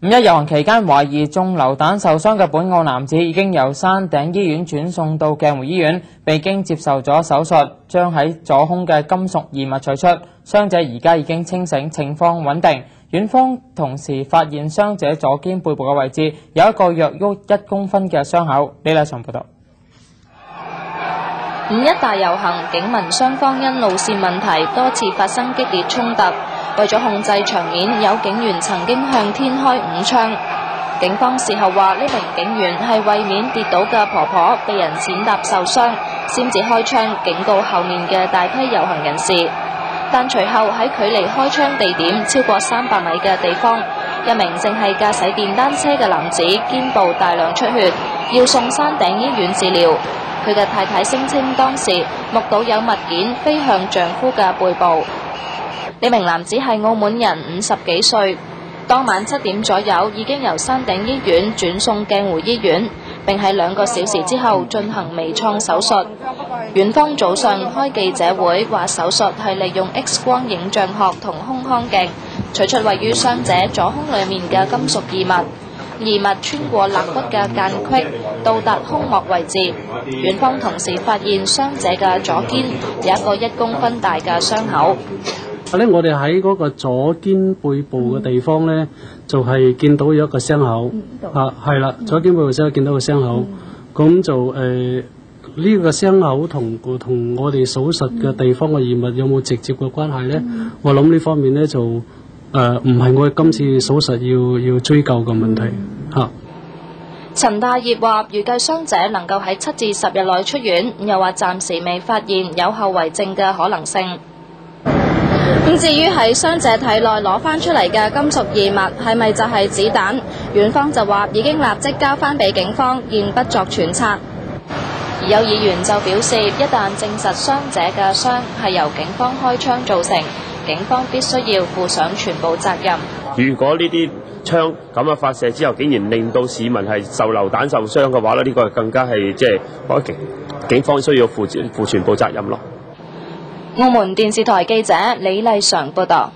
五一遊行期間，懷疑中流彈受傷嘅本澳男子已經由山頂醫院轉送到鏡湖醫院，被經接受咗手術，將喺左胸嘅金屬異物取出。傷者而家已經清醒，情況穩定。院方同時發現傷者左肩背部嘅位置有一個約1公分嘅傷口。李麗祥報道。五一大遊行，警民雙方因路線問題多次發生激烈衝突。為咗控制場面，有警員曾經向天開5槍。警方事後話，呢名警員係為免跌倒嘅婆婆被人踐踏受傷，先至開槍警告後面嘅大批遊行人士。但隨後喺距離開槍地點超過300米嘅地方，一名正係駕駛電單車嘅男子肩部大量出血，要送山頂醫院治療。佢嘅太太聲稱當時目睹有物件飛向丈夫嘅背部。呢名男子係澳門人，50幾歲，當晚7點左右已經由山頂醫院轉送鏡湖醫院，並喺2個小時之後進行微創手術。院方早上開記者會話，手術係利用 X 光影像學同胸腔鏡取出位於傷者左胸裡面嘅金屬異物，異物穿過肋骨嘅間隙，到達胸膜位置。院方同時發現傷者嘅左肩有一個1公分大嘅傷口。我哋喺嗰個左肩背部嘅地方咧，就係見到有一個傷口，係啦，左肩背部先見到個傷口，咁就呢個傷口同我哋手術嘅地方嘅異物有冇直接嘅關係咧？我諗呢方面咧就唔係我哋今次手術要追究嘅問題嚇。陳大業話：預計傷者能夠喺7至10日內出院，又話暫時未發現有後遺症嘅可能性。咁至於喺傷者體內攞翻出嚟嘅金屬異物係咪就係子彈？院方就話已經立即交翻俾警方，現不作揣測。而有議員就表示，一旦證實傷者嘅傷係由警方開槍造成，警方必須要負上全部責任。如果呢啲槍咁樣發射之後，竟然令到市民係受流彈受傷嘅話咧，呢個更加係我覺得警方需要負全部責任咯。澳門電視台記者李麗祥報道。